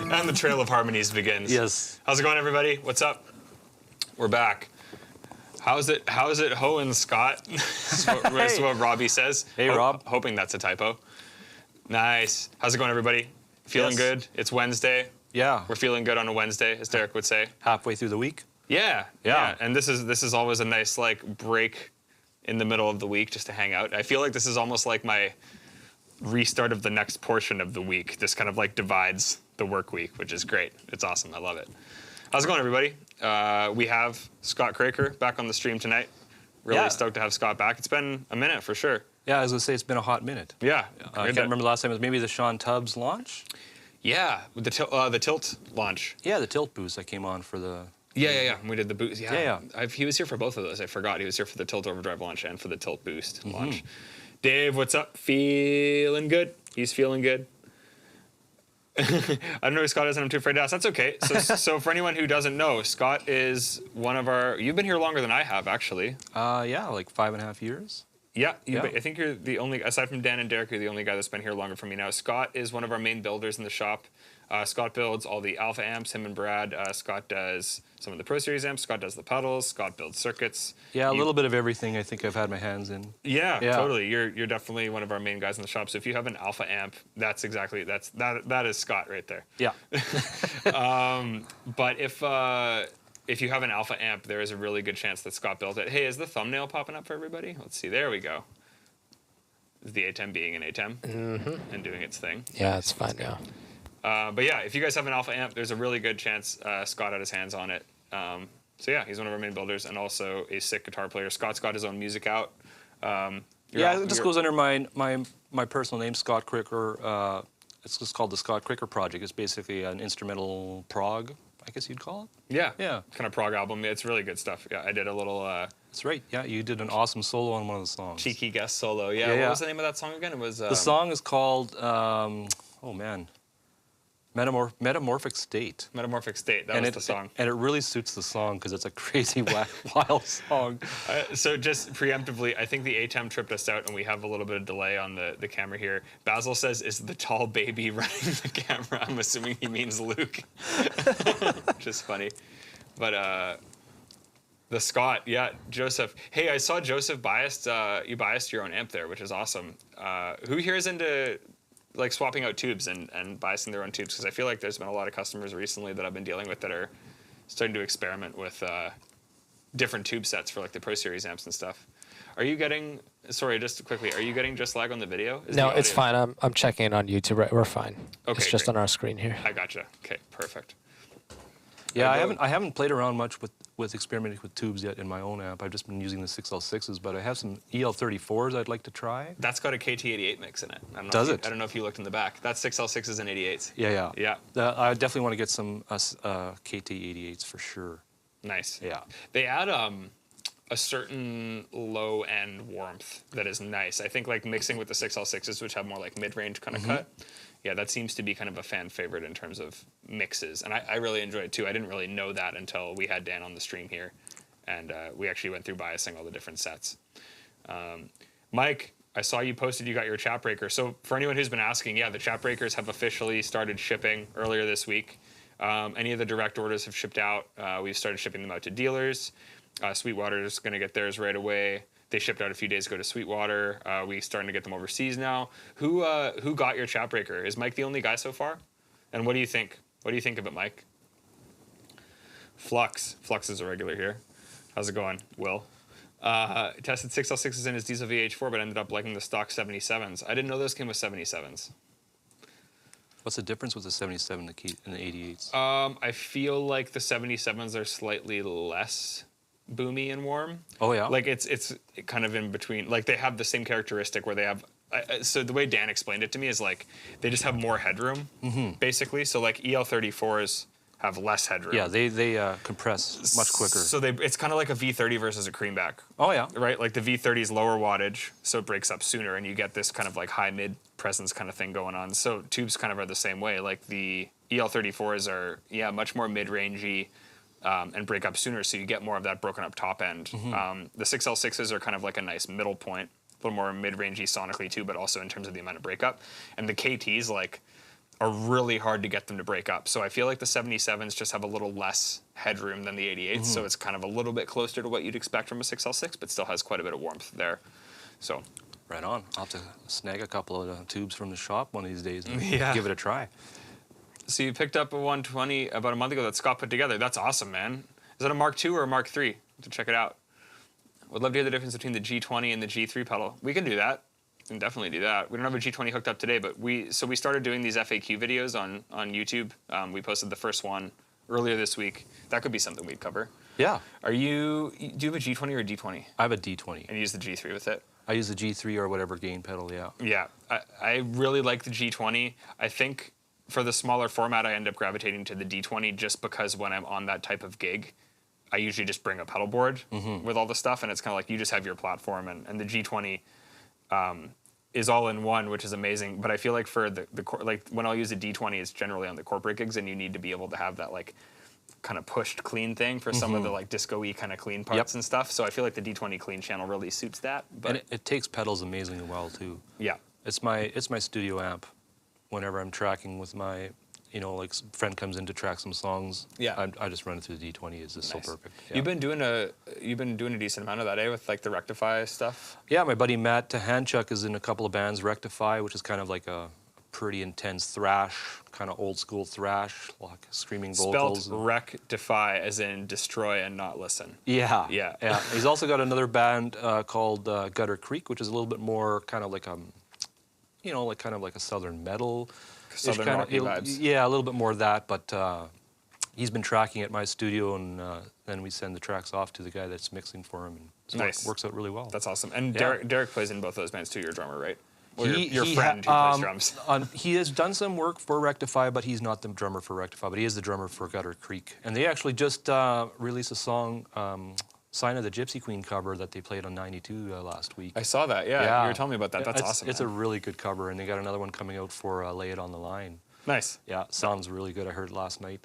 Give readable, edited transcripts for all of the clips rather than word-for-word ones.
And the Trail of Harmonies begins. Yes. How's it going, everybody? What's up? We're back. How's it hoeing, Scott? That's what Robbie says. Hey, Rob. Hoping that's a typo. Nice. How's it going, everybody? Feeling good? It's Wednesday. Yeah. We're feeling good on a Wednesday, as Derek would say. Halfway through the week. Yeah. And this is always a nice like break in the middle of the week just to hang out. I feel like this is almost like my restart of the next portion of the week. This kind of like divides the work week, which is great. It's awesome. I love it. How's it going, everybody? We have Scott Craker back on the stream tonight. Really stoked to have Scott back. It's been a minute for sure. Yeah, I was going to say it's been a hot minute. Yeah. I can't remember the last time. It was maybe the Sean Tubbs launch? Yeah, with the Tilt launch. Yeah, the Tilt boost I came on for the... Yeah. We did the boost. Yeah. He was here for both of those. I forgot. He was here for the Tilt Overdrive launch and for the Tilt Boost launch. Dave, what's up? Feeling good? He's feeling good. I don't know who Scott is, and I'm too afraid to ask. That's okay. So for anyone who doesn't know, Scott is one of our... You've been here longer than I have, actually. Yeah, like 5.5 years. Yeah. I think you're the only... Aside from Dan and Derek, you're the only guy that's been here longer for me now. Scott is one of our main builders in the shop. Scott builds all the Alpha amps, him and Brad. Scott does some of the Pro Series amps. Scott does the pedals. Scott builds circuits. Yeah, a little bit of everything I think I've had my hands in. Yeah, totally. You're definitely one of our main guys in the shop. So if you have an Alpha amp, that is Scott right there. Yeah. But if you have an Alpha amp, there is a really good chance that Scott built it. Hey, is the thumbnail popping up for everybody? Let's see. There we go. Is the ATEM being an ATEM and doing its thing. Yeah, it's fine now. But yeah, if you guys have an Alpha amp, there's a really good chance Scott had his hands on it. So yeah, he's one of our main builders and also a sick guitar player. Scott's got his own music out. It just goes under my personal name, Scott Craker. It's just called the Scott Craker Project. It's basically an instrumental prog, I guess you'd call it. Yeah. Kind of prog album. It's really good stuff. Yeah, I did a little... That's right. Yeah, you did an awesome solo on one of the songs. Cheeky guest solo. Yeah. What was the name of that song again? It was... The song is called... Metamorphic State. Metamorphic State, that was the song. And it really suits the song because it's a crazy, wild song. So just preemptively, I think the ATEM tripped us out and we have a little bit of delay on the camera here. Basil says, is the tall baby running the camera? I'm assuming he means Luke. Which is funny. But the Scott, yeah, Joseph. Hey, I saw Joseph you biased your own amp there, which is awesome. Who here is into... like swapping out tubes and biasing their own tubes, because I feel like there's been a lot of customers recently that I've been dealing with that are starting to experiment with different tube sets for like the Pro Series amps and stuff. Are you getting, sorry, just quickly, are you getting just lag on the video? No, it's fine. I'm checking it on YouTube. Right, we're fine. Okay, it's just on our screen here. I gotcha. Okay, perfect. Yeah, I haven't played around much with experimenting with tubes yet in my own amp. I've just been using the 6L6s, but I have some EL34s I'd like to try. That's got a KT88 mix in it. Does it? I don't know if you looked in the back. That's 6L6s and 88s. Yeah. I definitely want to get some KT88s for sure. Nice. Yeah. They add a certain low-end warmth that is nice. I think like mixing with the 6L6s, which have more like mid-range kind of cut, yeah, that seems to be kind of a fan favorite in terms of mixes. And I really enjoy it too. I didn't really know that until we had Dan on the stream here. And we actually went through biasing all the different sets. Mike, I saw you posted you got your chat breaker. So for anyone who's been asking, yeah, the chat breakers have officially started shipping earlier this week. Any of the direct orders have shipped out. We've started shipping them out to dealers. Sweetwater is going to get theirs right away. They shipped out a few days ago to Sweetwater. We starting to get them overseas now. Who got your chat breaker? Is Mike the only guy so far? And what do you think? What do you think of it, Mike? Flux is a regular here. How's it going, Will? Tested 6L6s in his diesel VH4, but ended up liking the stock 77s. I didn't know those came with 77s. What's the difference with the 77 and the 88s? I feel like the 77s are slightly less boomy and warm. Oh yeah. Like it's kind of in between. Like they have the same characteristic where they have. So the way Dan explained it to me is like they just have more headroom, basically. So like EL34s have less headroom. Yeah, they compress much quicker. So it's kind of like a V30 versus a creamback. Oh yeah. Right, like the V30 is lower wattage, so it breaks up sooner, and you get this kind of like high mid presence kind of thing going on. So tubes kind of are the same way. Like the EL34s are much more mid rangey. And break up sooner, so you get more of that broken up top end. The 6L6s are kind of like a nice middle point, a little more mid-rangey sonically too, but also in terms of the amount of breakup. And the KTs like are really hard to get them to break up. So I feel like the 77s just have a little less headroom than the 88s, so it's kind of a little bit closer to what you'd expect from a 6L6, but still has quite a bit of warmth there. So right on. I'll have to snag a couple of tubes from the shop one of these days and Yeah. give it a try. So you picked up a 120 about a month ago that Scott put together. That's awesome, man. Is that a Mark II or a Mark III? To check it out. Would love to hear the difference between the G20 and the G3 pedal. We can do that. We can definitely do that. We don't have a G20 hooked up today, but we started doing these FAQ videos on YouTube. We posted the first one earlier this week. That could be something we'd cover. Yeah. Do you have a G20 or a D20? I have a D20. And you use the G3 with it? I use the G3 or whatever gain pedal, yeah. Yeah. I really like the G20. I think for the smaller format, I end up gravitating to the D20 just because when I'm on that type of gig, I usually just bring a pedal board with all the stuff, and it's kind of like you just have your platform, and the G20 is all in one, which is amazing. But I feel like for the like when I'll use a D20, it's generally on the corporate gigs, and you need to be able to have that like kind of pushed clean thing for some of the like disco-y kind of clean parts and stuff. So I feel like the D20 clean channel really suits that. But And it takes pedals amazingly well too. Yeah. It's my studio amp. Whenever I'm tracking with my, like friend comes in to track some songs, I just run it through the D20. It's just so perfect. Yeah. You've been doing a decent amount of that, eh, with like the Rectify stuff. Yeah, my buddy Matt Tahanchuk is in a couple of bands, Rectify, which is kind of like a pretty intense thrash, kind of old school thrash, like screaming vocals. Spelled Rectify as in destroy and not listen. Yeah. Yeah. Yeah. He's also got another band called Gutter Creek, which is a little bit more kind of like kind of like a southern metal. Southern rocky vibes. Yeah, a little bit more of that, but he's been tracking at my studio, and then we send the tracks off to the guy that's mixing for him, and it works out really well. That's awesome. And Yeah. Derek plays in both those bands too, your drummer, right? Well, He- your he friend who ha- plays drums. He has done some work for Rectify, but he's not the drummer for Rectify, but he is the drummer for Gutter Creek. And they actually just released a song, Sign of the Gypsy Queen cover that they played on 92 last week. I saw that, yeah. You were telling me about that. That's it's, awesome. It's man. a really good cover, and they got another one coming out for Lay It on the Line. Nice. Yeah, sounds really good. I heard it last night.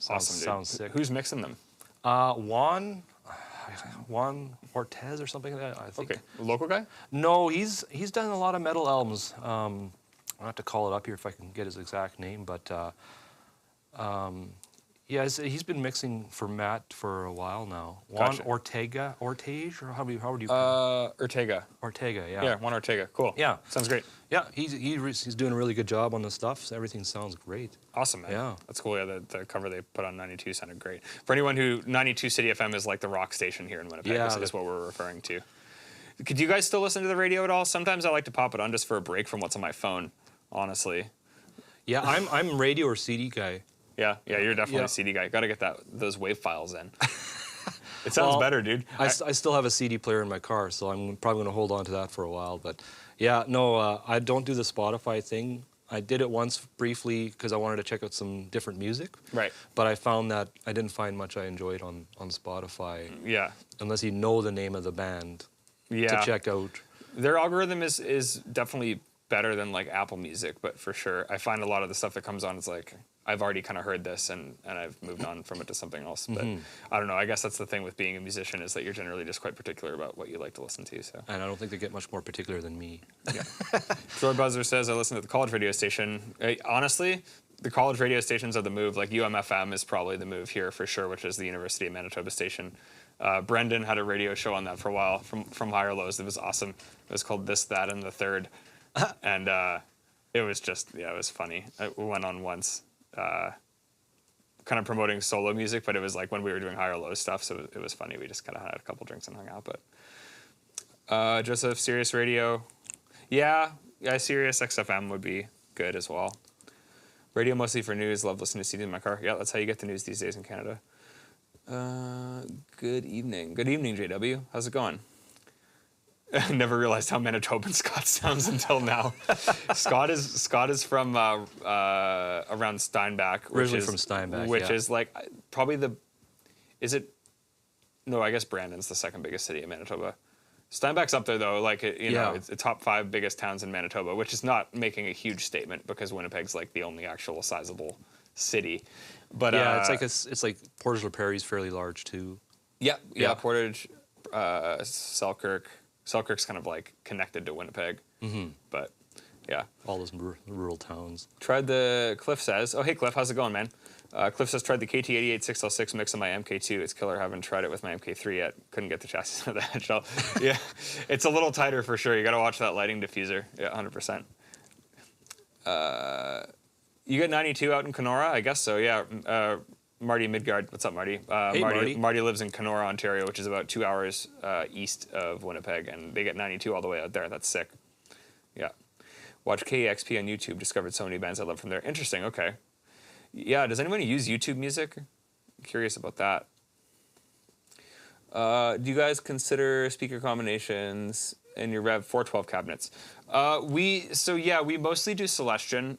Awesome, dude. Sounds sick. Who's mixing them? Juan Ortez or something like that, I think. Okay. Local guy? No, he's done a lot of metal albums. I'll have to call it up here if I can get his exact name, but yeah, he's been mixing for Matt for a while now. Juan Gotcha. Ortega, or how would you call it? Ortega. Ortega, yeah. Yeah, Juan Ortega. Cool. Yeah. Sounds great. Yeah, he's doing a really good job on the stuff. So everything sounds great. Awesome, man. Yeah. That's cool. Yeah, the cover they put on 92 sounded great. For anyone who, 92 City FM is like the rock station here in Winnipeg. Yeah, Is what we're referring to. Could you guys still listen to the radio at all? Sometimes I like to pop it on just for a break from what's on my phone, honestly. Yeah, I'm radio or CD guy. Yeah, you're definitely Yeah. a CD guy. Got to get those wave files in. It sounds better, dude. I still have a CD player in my car, so I'm probably going to hold on to that for a while. But yeah, no, I don't do the Spotify thing. I did it once briefly because I wanted to check out some different music. Right. But I found that I didn't find much I enjoyed on Spotify. Yeah. Unless you know the name of the band to check out. Their algorithm is definitely better than like Apple Music, but for sure, I find a lot of the stuff that comes on is like I've already kind of heard this and I've moved on from it to something else. But I don't know. I guess that's the thing with being a musician is that you're generally just quite particular about what you like to listen to. So. And I don't think they get much more particular than me. Yeah. Joy Buzzer says I listen to the college radio station. Honestly, the college radio stations are the move. Like UMFM is probably the move here for sure, which is the University of Manitoba station. Brendan had a radio show on that for a while from Higher Lows. It was awesome. It was called This, That, and the Third. And it was just, it was funny. We went on once, kind of promoting solo music, but it was like when we were doing Higher Lows stuff, so it was funny. We just kind of had a couple drinks and hung out. But Joseph, Sirius Radio. Yeah, Sirius XFM would be good as well. Radio mostly for news. Love listening to CDs in my car. Yeah, that's how you get the news these days in Canada. Good evening. Good evening, JW. How's it going? I never realized how Manitoban Scott sounds until now. Scott is from around Steinbach. Originally from Steinbach, which is like probably no, I guess Brandon's the second biggest city in Manitoba. Steinbach's up there though, like it's the top 5 biggest towns in Manitoba, which is not making a huge statement because Winnipeg's like the only actual sizable city. But yeah, it's like Portage la Prairie's fairly large too. Yeah. Portage, Selkirk. Selkirk's kind of like connected to Winnipeg, but yeah. All those rural towns. Tried the, Cliff says, oh hey Cliff, how's it going, man? Cliff says, tried the KT88 6L6 mix on my MK2. It's killer. Haven't tried it with my MK3 yet. Couldn't get the chassis of the head shell. Yeah, it's a little tighter for sure. You got to watch that lighting diffuser. Yeah, 100%. You get 92 out in Kenora? I guess so, yeah. Marty Midgard, what's up, Marty? Hey, Marty. Marty lives in Kenora, Ontario, which is about 2 hours east of Winnipeg, and they get 92 all the way out there. That's sick. Yeah. Watch KEXP on YouTube. Discovered so many bands I love from there. Interesting, okay. Yeah, does anybody use YouTube Music? I'm curious about that. Do you guys consider speaker combinations in your Revv 412 cabinets? We mostly do Celestion.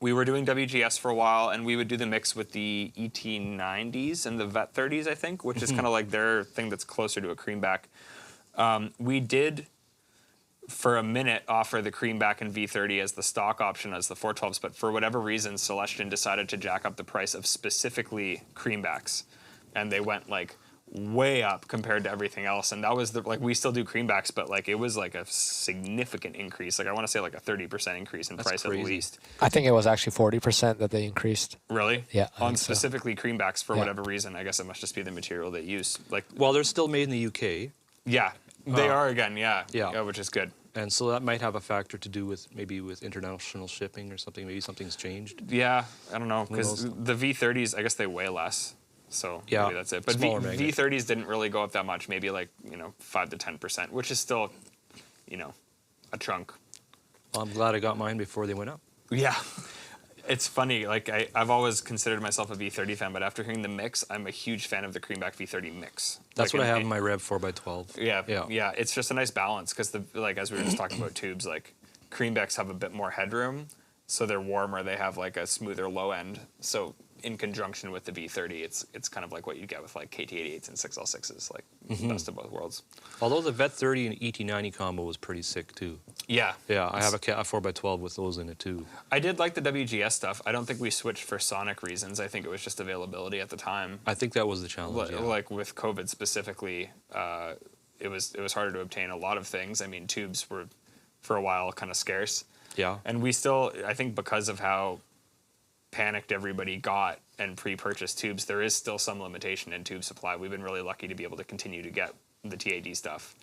We were doing WGS for a while, and we would do the mix with the ET90s and the VET 30s, I think, which is kind of like their thing that's closer to a creamback. We did, for a minute, offer the creamback and V30 as the stock option as the 412s, but for whatever reason, Celestion decided to jack up the price of specifically creambacks, and they went like way up compared to everything else. And that was we still do creambacks, but like it was like a significant increase. Like I want to say like a 30% increase in price at least. I think it was actually 40% that they increased. Really? Yeah. On specifically creambacks for whatever reason. I guess it must just be the material they use. Like, well, they're still made in the UK. Yeah, they are again. Yeah, which is good. And so that might have a factor to do with maybe with international shipping or something. Maybe something's changed. Yeah, I don't know, because the V30s, I guess they weigh less. So maybe that's it. But V30s didn't really go up that much, maybe like, 5 to 10%, which is still, a chunk. Well, I'm glad I got mine before they went up. Yeah. It's funny, like I've always considered myself a V30 fan, but after hearing the mix, I'm a huge fan of the Creamback V30 mix. That's what I have in my Revv 4x12. Yeah. It's just a nice balance because as we were just talking about tubes, like Creambacks have a bit more headroom, so they're warmer. They have like a smoother low end. So in conjunction with the V30, it's kind of like what you get with like KT88s and 6L6s, like best of both worlds. Although the VET 30 and ET90 combo was pretty sick too. Yeah. Yeah, I have a 4x12 with those in it too. I did like the WGS stuff. I don't think we switched for sonic reasons. I think it was just availability at the time. I think that was the challenge. Like with COVID specifically, it was harder to obtain a lot of things. I mean, tubes were for a while kind of scarce. Yeah. And we still, I think because of how panicked everybody got and pre-purchased tubes, there is still some limitation in tube supply. We've been really lucky to be able to continue to get the TAD stuff.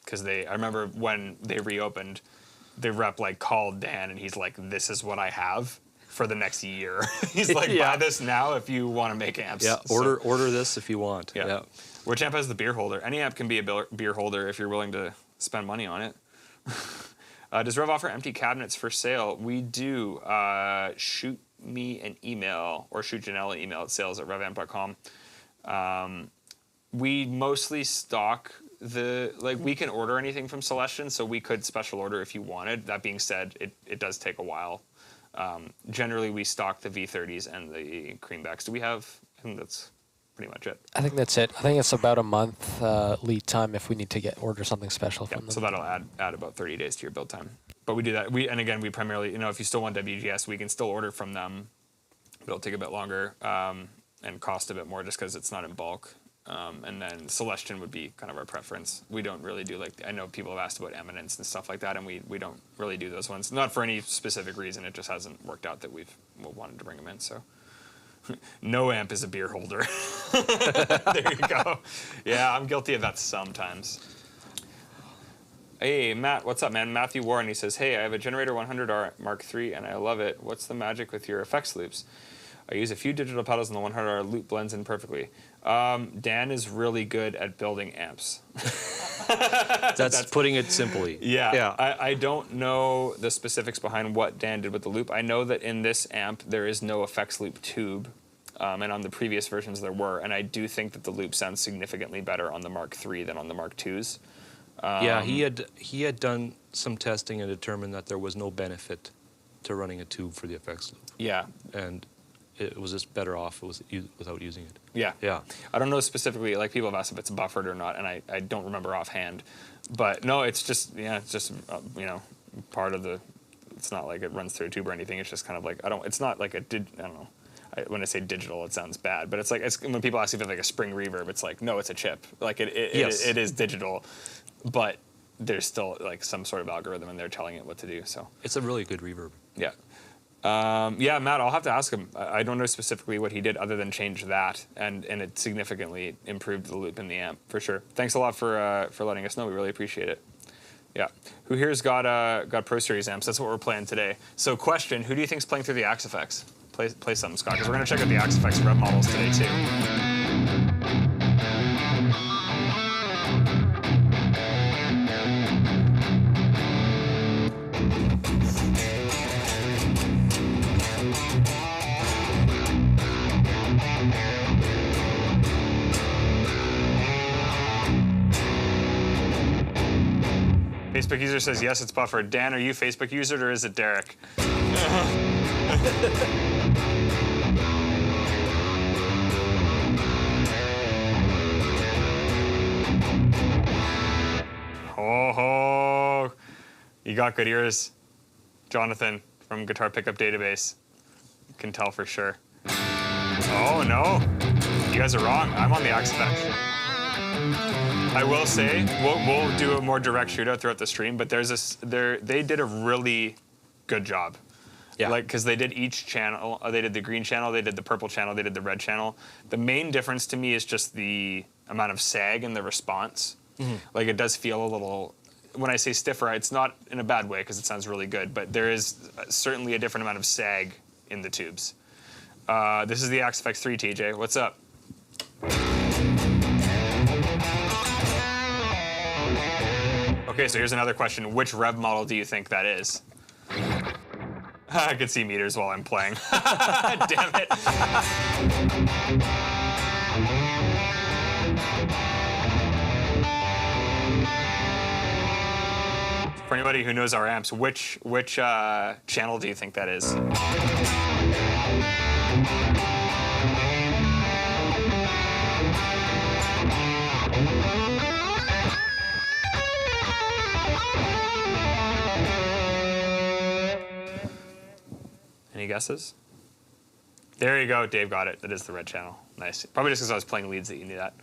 Because I remember when they reopened, the rep called Dan and he's like, "This is what I have for the next year." He's like, "Buy this now if you want to make amps." Yeah, order this if you want. Yeah. Which amp has the beer holder? Any amp can be a beer holder if you're willing to spend money on it. Does Revv offer empty cabinets for sale? We do. Shoot me an email or shoot Janelle an email at sales@revamp.com. We mostly stock we can order anything from Celestion, so we could special order if you wanted. That being said, it does take a while. Generally, we stock the V30s and the Creambacks. Do we have, I think that's pretty much it. I think that's it. I think it's about a month lead time if we need to order something special from them. So that'll add about 30 days to your build time. But we do that. We primarily, if you still want WGS, we can still order from them. But it'll take a bit longer and cost a bit more just because it's not in bulk. And then Celestian would be kind of our preference. We don't really do I know people have asked about Eminence and stuff like that, and we don't really do those ones. Not for any specific reason. It just hasn't worked out that we've wanted to bring them in. So no amp is a beer holder. There you go. Yeah, I'm guilty of that sometimes. Hey, Matt, what's up, man? Matthew Warren, he says, hey, I have a Generator 100R Mark III, and I love it. What's the magic with your effects loops? I use a few digital pedals, and the 100R loop blends in perfectly. Dan is really good at building amps. That's putting it simply. Yeah. I don't know the specifics behind what Dan did with the loop. I know that in this amp, there is no effects loop tube. And on the previous versions, there were. And I do think that the loop sounds significantly better on the Mark III than on the Mark IIs. Yeah, he had done some testing and determined that there was no benefit to running a tube for the effects loop. Yeah. And it was just better off without using it. Yeah. Yeah. I don't know specifically, people have asked if it's buffered or not, and I don't remember offhand. But no, it's just, part of the, it's not like it runs through a tube or anything. It's just kind of it's not like I don't know. When I say digital, it sounds bad, but it's when people ask if it's like a spring reverb, it's no, it's a chip. It is digital, but there's still some sort of algorithm and they're telling it what to do. So it's a really good reverb. Yeah. Yeah, Matt, I'll have to ask him. I don't know specifically what he did other than change that, and it significantly improved the loop in the amp, for sure. Thanks a lot for letting us know. We really appreciate it. Yeah. Who here's got Pro Series amps? That's what we're playing today. So question, who do you think's playing through the Axe-Fx? Play something, Scott, because we're going to check out the Axe-Fx Revv models today, too. Facebook user says, yes, it's buffered. Dan, are you Facebook user or is it Derek? Oh, you got good ears, Jonathan from Guitar Pickup Database. You can tell for sure. Oh, no. You guys are wrong. I'm on the Axe-Fx. I will say, we'll do a more direct shootout throughout the stream, but they did a really good job. Yeah. Because they did each channel. They did the green channel, they did the purple channel, they did the red channel. The main difference to me is just the amount of sag in the response. Mm-hmm. It does feel a little, when I say stiffer, it's not in a bad way because it sounds really good, but there is certainly a different amount of sag in the tubes. This is the Axe-Fx 3, TJ. What's up? Okay, so here's another question. Which Revv model do you think that is? I could see meters while I'm playing. Damn it. For anybody who knows our amps, which channel do you think that is? Any guesses? There you go. Dave got it. That is the red channel. Nice. Probably just because I was playing leads that you knew that.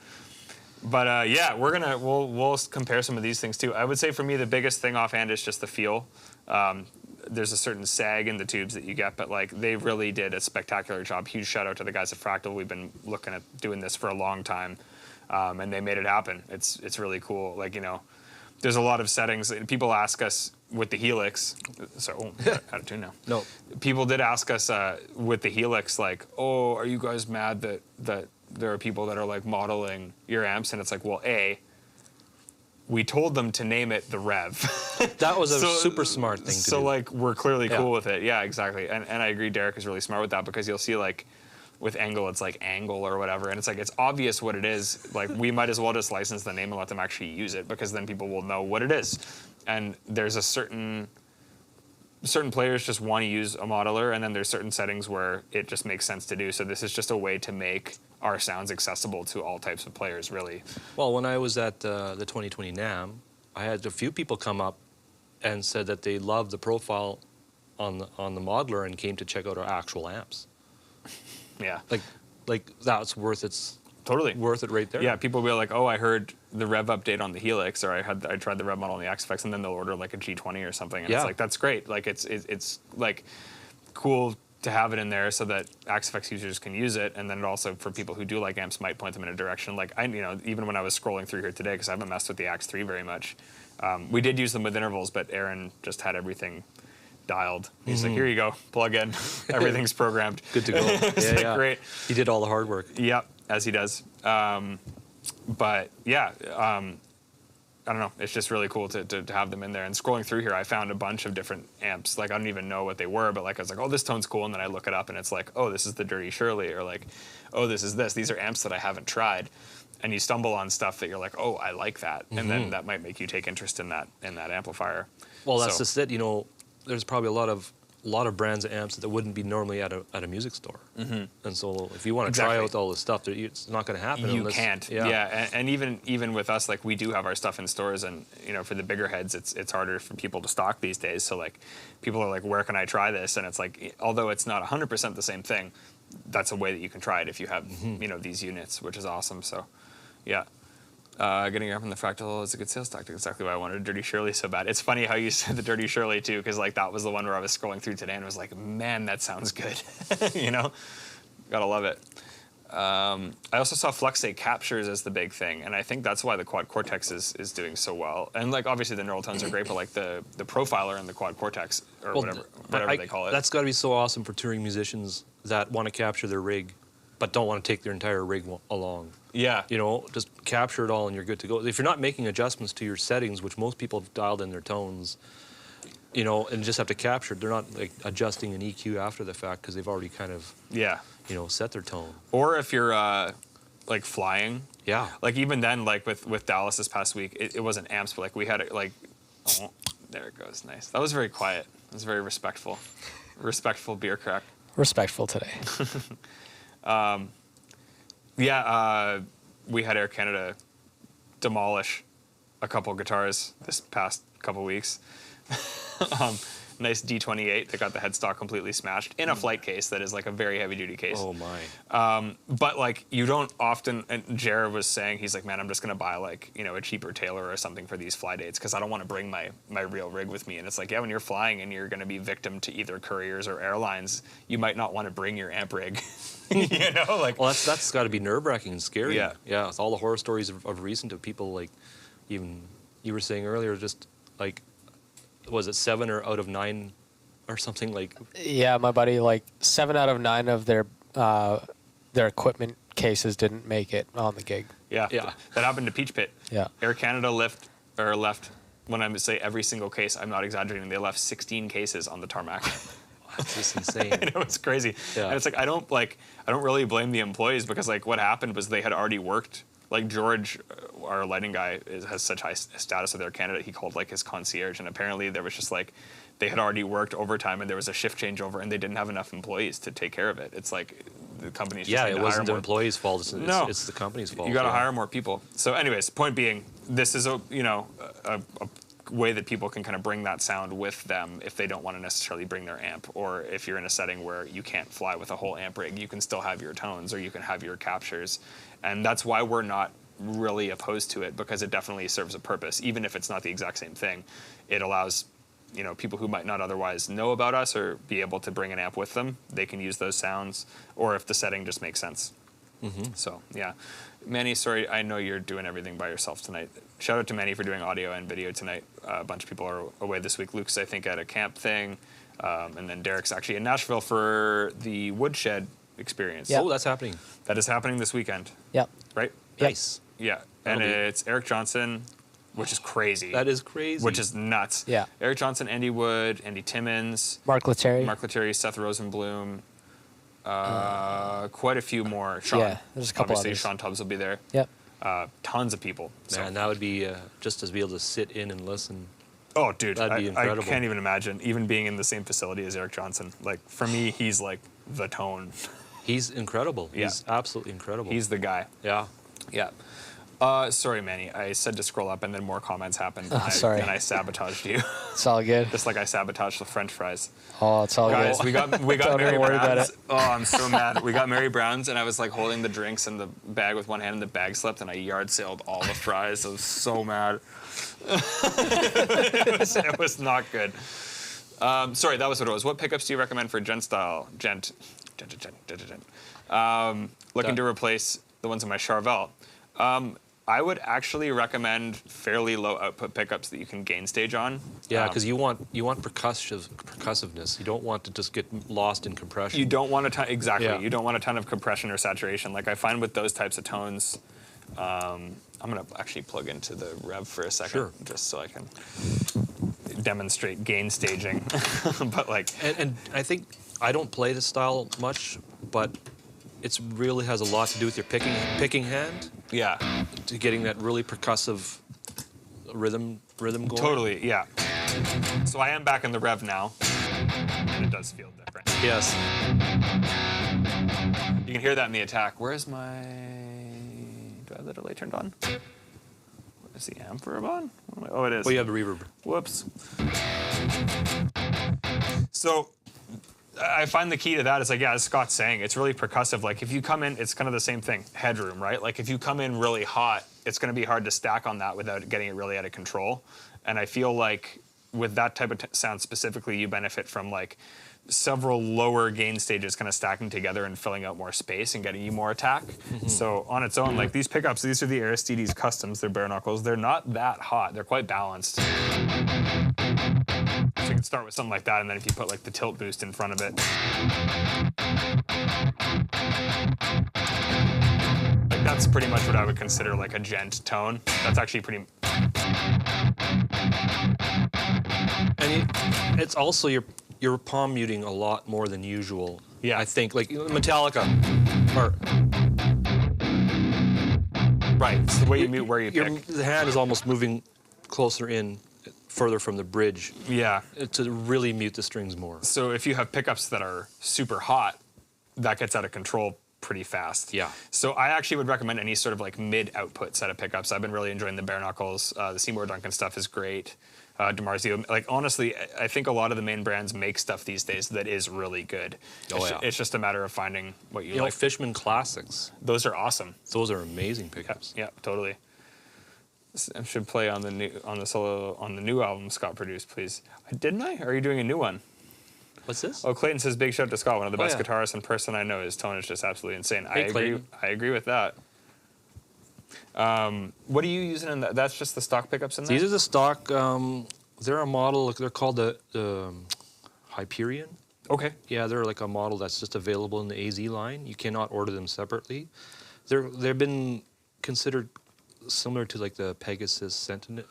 But yeah, we'll compare some of these things too. I would say for me the biggest thing offhand is just the feel. There's a certain sag in the tubes that you get, but they really did a spectacular job. Huge shout out to the guys at Fractal. We've been looking at doing this for a long time, and they made it happen. It's really cool. There's a lot of settings. People ask us with the Helix. So out of tune now. No. People did ask us with the Helix, oh, are you guys mad that there are people that are modeling your amps? And it's well, we told them to name it the Revv. That was a super smart thing to do. So we're clearly cool with it. Yeah, exactly. And I agree. Derek is really smart with that because you'll see with Angle, it's Angle or whatever, and it's obvious what it is. We might as well just license the name and let them actually use it because then people will know what it is. And there's a certain certain players just want to use a modeler, and then there's certain settings where it just makes sense to do. So this is just a way to make our sounds accessible to all types of players, really. Well, when I was at the 2020 NAM, I had a few people come up and said that they loved the profile on the modeler and came to check out our actual amps. Yeah. Like that's worth its Totally. worth it right there. Yeah, people will be like, oh, I heard the Revv update on the Helix, or I tried the Revv model on the XFX, and then they'll order like a G20 or something, and Yeah. it's like, that's great. Like it's like cool to have it in there so that XFX users can use it, and then it also, for people who do like amps, might point them in a direction. Like even when I was scrolling through here today, because I haven't messed with the Axe 3 very much, we did use them with intervals, but Aaron just had everything dialed. He's like, here you go, plug in, everything's programmed. Good to go. It's like, great. He did all the hard work. Yep, as he does. But yeah, I don't know. It's just really cool to have them in there. And scrolling through here, I found a bunch of different amps. Like, I don't even know what they were, but like I was like, oh, this tone's cool. And then I look it up, and it's like, oh, this is the Dirty Shirley, or like, oh, this is this. These are amps that I haven't tried. And you stumble on stuff that you're like, oh, I like that, and then that might make you take interest in that amplifier. Well, that's So- just it. There's probably a lot of brands of amps that wouldn't be normally at a music store. And so if you want to try Exactly. out all this stuff, it's not going to happen. You unless, can't. Yeah, and even with us, like, we do have our stuff in stores, and for the bigger heads, it's harder for people to stock these days. So like, people are like, where can I try this? And it's like, although it's not 100% the same thing, that's a way that you can try it if you have these units, which is awesome. So yeah. Getting up in the fractal is a good sales tactic. Exactly why I wanted a Dirty Shirley so bad. It's funny how you said the Dirty Shirley too, because like that was the one where I was scrolling through today and was like, man, that sounds good. Gotta love it. I also saw Fluxate captures as the big thing, and I think that's why the Quad Cortex is doing so well. And like obviously the neural tones are great, but like the profiler and the Quad Cortex, or whatever they call it. That's got to be so awesome for touring musicians that want to capture their rig, but don't want to take their entire rig along. Yeah. Just capture it all and you're good to go. If you're not making adjustments to your settings, which most people have dialed in their tones, and just have to capture it, they're not like adjusting an EQ after the fact because they've already kind of, set their tone. Or if you're like flying. Yeah. Like even then, like with Dallas this past week, it wasn't amps, but like we had it like, oh, there it goes, nice. That was very quiet. It was very respectful. Respectful beer crack. Respectful today. We had Air Canada demolish a couple guitars this past couple weeks. Nice D28 that got the headstock completely smashed in a flight case that is like a very heavy duty case. Oh my. But like you don't often, and Jared was saying, he's like, man, I'm just gonna buy like, a cheaper Taylor or something for these fly dates because I don't want to bring my real rig with me. And it's like, yeah, when you're flying and you're gonna be victim to either couriers or airlines, you might not want to bring your amp rig. Like. Well, that's got to be nerve-wracking and scary. Yeah. Yeah, with all the horror stories of recent of people like, even you were saying earlier, just like, was it 7 or out of 9 or something like? Yeah, my buddy, like 7 out of 9 of their equipment cases didn't make it on the gig. Yeah. That happened to Peach Pit. Yeah. Air Canada left, when I say every single case, I'm not exaggerating, they left 16 cases on the tarmac. That's just insane. I know, it's crazy. Yeah. And it's like I don't really blame the employees because like what happened was they had already worked. Like George, our lighting guy, has such high status with Air Canada. He called like his concierge, and apparently there was just like they had already worked overtime, and there was a shift changeover, and they didn't have enough employees to take care of it. It's like the company's just It wasn't the more. employee's fault. It's the company's fault. You got to hire more people. So, anyways, point being, this is a way that people can kind of bring that sound with them if they don't want to necessarily bring their amp, or if you're in a setting where you can't fly with a whole amp rig, you can still have your tones or you can have your captures. And that's why we're not really opposed to it, because it definitely serves a purpose. Even if it's not the exact same thing, it allows people who might not otherwise know about us or be able to bring an amp with them, they can use those sounds, or if the setting just makes sense. So yeah, Manny, sorry, I know you're doing everything by yourself tonight. Shout out to Manny for doing audio and video tonight. A bunch of people are away this week. Luke's, I think, at a camp thing, and then Derek's actually in Nashville for the Woodshed experience. Yeah. Oh, that's happening. That is happening this weekend, Yep. right? Yep. Nice. Yeah, That'll and be- it's Eric Johnson, which is crazy. That is crazy. Which is nuts. Yeah. Eric Johnson, Andy Wood, Andy Timmons, Mark Lettieri. Mark Lettieri, Seth Rosenblum, quite a few more. Sean. Yeah, there's a couple Obviously, others. Sean Tubbs will be there. Yep. Tons of people. So Man, that would be just to be able to sit in and listen. Oh, dude, That'd be incredible. I can't even imagine even being in the same facility as Eric Johnson. Like, for me, he's like the tone. He's incredible. Yeah. He's absolutely incredible. He's the guy. yeah. Yeah. Sorry, Manny. I said to scroll up, and then more comments happened. Sorry. And I sabotaged you. It's all good. Just like I sabotaged the French fries. Oh, it's all Guys, good. we got Don't Mary even worry about Brown's. it. Oh, I'm so mad. We got Mary Brown's, and I was like holding the drinks and the bag with one hand, and the bag slipped, and I yard sailed all the fries. I was so mad. It was not good. Sorry, that was what it was. What pickups do you recommend for gent style? Gent. Looking to replace the ones in my Charvel. I would actually recommend fairly low output pickups that you can gain stage on. Yeah, because you want percussiveness. You don't want to just get lost in compression. You don't want a ton, exactly. Yeah. You don't want a ton of compression or saturation. Like I find with those types of tones, I'm gonna actually plug into the Revv for a second, Sure. just so I can demonstrate gain staging. But like, And I think I don't play this style much, but it really has a lot to do with your picking hand yeah, to getting that really percussive rhythm going. totally, yeah. So I am back in the Revv now, and it does feel different. Yes. You can hear that in the attack. Where's my? Do I have the delay turned on? Is the amp verb on? Oh, it is. Well, you have the reverb. Whoops. So I find the key to that is like, yeah, as Scott's saying, it's really percussive. Like if you come in, it's kind of the same thing, headroom, right? Like if you come in really hot, it's going to be hard to stack on that without getting it really out of control. And I feel like with that type of sound specifically, you benefit from like several lower gain stages kind of stacking together and filling out more space and getting you more attack. So on its own, like these pickups, these are the Aristides Customs, they're bare knuckles. They're not that hot. They're quite balanced. So you can start with something like that, and then if you put like the tilt boost in front of it. Like that's pretty much what I would consider like a gent tone. That's actually pretty... And it's also you're palm muting a lot more than usual. Yeah. I think like Metallica, or Right, it's the way you mute where you pick. the hand is almost moving closer in, further from the bridge Yeah. to really mute the strings more. So if you have pickups that are super hot, that gets out of control pretty fast. Yeah. So I actually would recommend any sort of like mid-output set of pickups. I've been really enjoying the bare knuckles. The Seymour Duncan stuff is great. DiMarzio, like honestly, I think a lot of the main brands make stuff these days that is really good. It's just a matter of finding what you You know, like. Fishman Classics, Those are awesome. those are amazing pickups. Yeah, totally. I should play on the new album Scott produced, please. Didn't I? Or are you doing a new one? What's this? Oh, Clayton says, big shout out to Scott, one of the best yeah. guitarists in person I know. His tone is just absolutely insane. Hey, Clayton. I agree with that. What are you using in that? That's just the stock pickups in there? These are the stock. They're a model. They're called the Hyperion. Okay. Yeah, they're like a model that's just available in the AZ line. You cannot order them separately. They've been considered similar to like the Pegasus Sentient.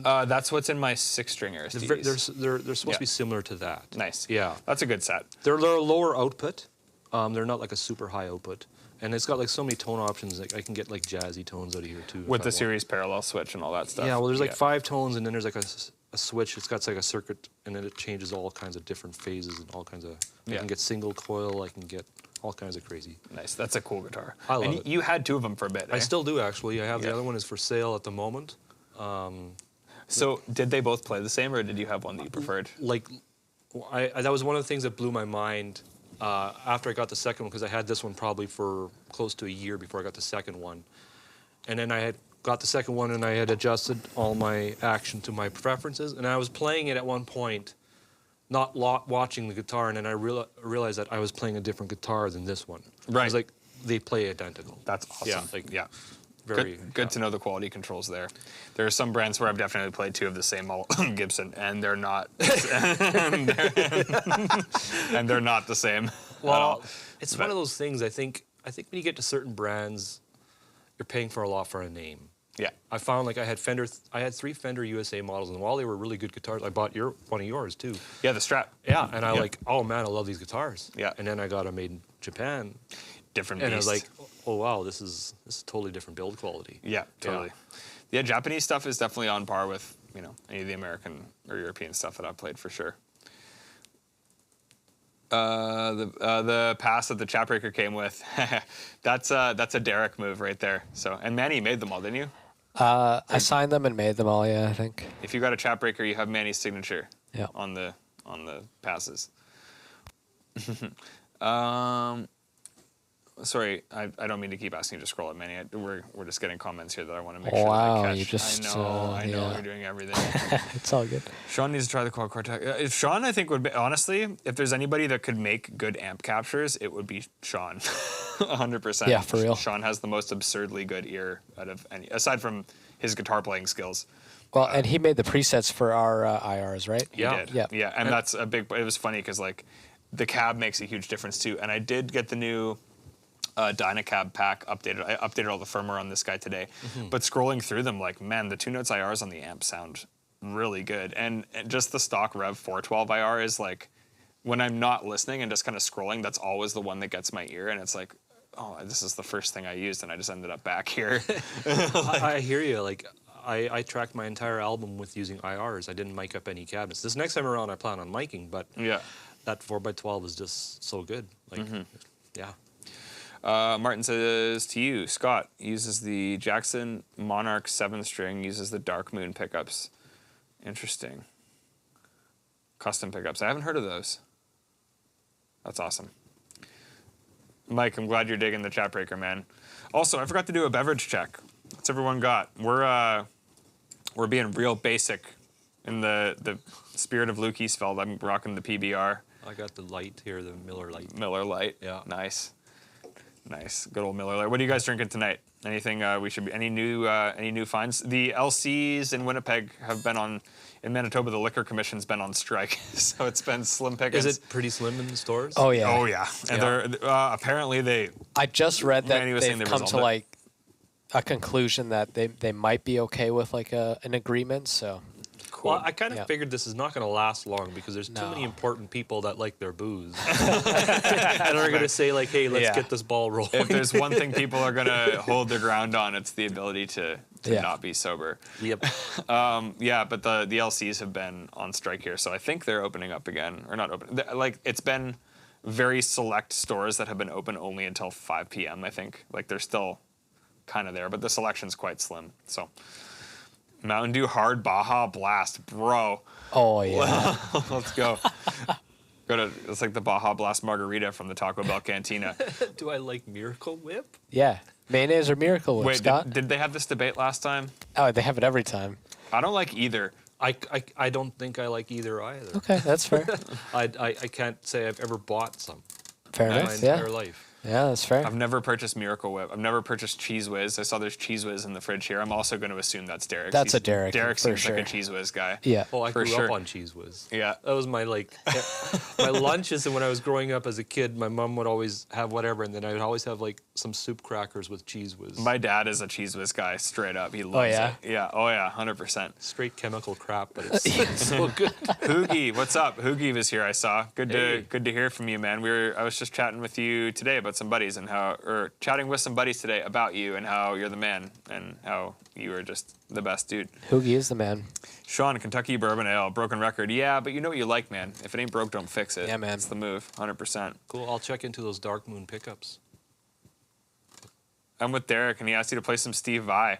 That's what's in my 6-string Aristides. They're supposed to be similar to that. Nice. Yeah. That's a good set. They're lower output. They're not like a super high output. And it's got like so many tone options. Like I can get like jazzy tones out of here too. With the series parallel switch and all that stuff. Yeah, well, there's like 5 tones, and then there's like a switch. It's got like a circuit, and then it changes all kinds of different phases and all kinds of. I can get single coil. I can get all kinds of crazy. Nice. That's a cool guitar. I love and it. You had 2 of them for a bit, I eh? still do actually. I have the other one is for sale at the moment. So did they both play the same, or did you have one that you preferred? Like, that was one of the things that blew my mind after I got the second one, because I had this one probably for close to a year before I got the second one. And then I had got the second one, and I had adjusted all my action to my preferences, and I was playing it at one point, not watching the guitar, and then I realized that I was playing a different guitar than this one. Right. I was like, they play identical. That's awesome. Yeah, like, yeah. Very Good to know the quality controls there. There are some brands where I've definitely played 2 of the same Gibson, and they're not, and they're not the same at all. Well, it's one of those things. I think when you get to certain brands, you're paying for a lot for a name. Yeah. I found like I had 3 Fender USA models, and while they were really good guitars, I bought one of yours too. Yeah, the Strat. Yeah, and I like, oh man, I love these guitars. Yeah. And then I got them made in Japan, Different and beast. I was like, oh wow, this is totally different build quality. Yeah, totally. Yeah, Japanese stuff is definitely on par with any of the American or European stuff that I've played for sure. The pass that the Chatbreaker came with, that's a Derek move right there. So, and Manny made them all, didn't you? I signed them and made them all. Yeah, I think. If you got a Chatbreaker, you have Manny's signature. Yeah. On the passes. Sorry, I don't mean to keep asking you to scroll up, Manny. We're just getting comments here that I want to make sure that I catch. You just. I know, yeah. you're doing everything. It's all good. Sean needs to try the quad cortex. If Sean, I think, would be, honestly, if there's anybody that could make good amp captures, it would be Sean. 100%. Yeah, for real. Sean has the most absurdly good ear out of any, aside from his guitar playing skills. Well, and he made the presets for our IRs, right? He Yeah. did. Yeah. Yeah, and that's a big, it was funny because like the cab makes a huge difference too. And I did get the new Dynacab pack updated. I updated all the firmware on this guy today. But scrolling through them, like, man, the 2 notes IRs on the amp sound really good. And just the stock Revv 412 IR is like, when I'm not listening and just kind of scrolling, that's always the one that gets my ear. And it's like, oh, this is the first thing I used, and I just ended up back here. I hear you. Like, I tracked my entire album with using IRs. I didn't mic up any cabinets. This next time around, I plan on miking, but Yeah. that 4x12 is just so good. Like, yeah. Martin says to you, Scott uses the Jackson Monarch 7-string, uses the Dark Moon pickups. Interesting. Custom pickups. I haven't heard of those. That's awesome. Mike, I'm glad you're digging the Chatbreaker, man. Also, I forgot to do a beverage check. What's everyone got? We're being real basic in the spirit of Luke Eastfeld. I'm rocking the PBR. I got the light here, the Miller Light. Miller Lite. Yeah. Nice. Nice. Good old Miller Lite. What are you guys drinking tonight? Anything we should be, any new finds? The LCs in Winnipeg have been on, in Manitoba, the Liquor Commission's been on strike. So it's been slim pickings. Is it pretty slim in the stores? Oh yeah. Oh yeah. And Yeah. they're apparently they, I just read that Manny was saying they've they come to resolved it. like a conclusion that they might be okay with like an agreement. So cool. Well, I kind of Yeah. figured this is not going to last long because there's too No. many important people that like their booze and are going to say like, "Hey, let's Yeah. get this ball rolling." if there's one thing people are going to hold their ground on, it's the ability to Yeah. not be sober. Yep. Yeah, but the LCs have been on strike here, so I think they're opening up again, or not open. Like, it's been very select stores that have been open only until 5 p.m. I think. Like, they're still kind of there, but the selection's quite slim. So, Mountain Dew Hard Baja Blast, bro. oh yeah. Let's go. It's like the Baja Blast margarita from the Taco Bell Cantina. Do I like Miracle Whip? Yeah. Mayonnaise or Miracle Whip, Wait, Scott? did they have this debate last time? Oh, they have it every time. I don't like either. I don't think I like either either. Okay, that's fair. I can't say I've ever bought some Fair in my enough. Yeah. entire life. Yeah, that's fair. I've never purchased Miracle Whip. I've never purchased Cheese Whiz. I saw there's Cheese Whiz in the fridge here. I'm also going to assume that's Derek. That's a Derek, Derek for seems sure. like a Cheese Whiz guy. Yeah. Oh, I For grew sure. up on Cheese Whiz. Yeah. That was my my lunches, and when I was growing up as a kid, my mom would always have whatever, and then I would always have like some soup crackers with Cheese Whiz. My dad is a Cheese Whiz guy, straight up. He loves yeah? it. Yeah. Oh yeah, 100%. Straight chemical crap, but it's so good. Hoogie, what's up? Hoogie was here. I saw. Good Hey. to hear from you, man. I was just chatting with you today about some buddies and chatting with some buddies today about you and how you're the man and how you are just the best dude. Hoogie is the man. Sean, Kentucky Bourbon Ale, broken record. Yeah, but you know what you like, man. If it ain't broke, don't fix it. Yeah, man. It's the move, 100%. Cool. I'll check into those Dark Moon pickups. I'm with Derek, and he asked you to play some Steve Vai.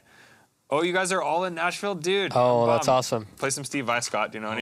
Oh, you guys are all in Nashville? Dude. Oh, I'm that's bummed. awesome. Play some Steve Vai, Scott. Do you know any?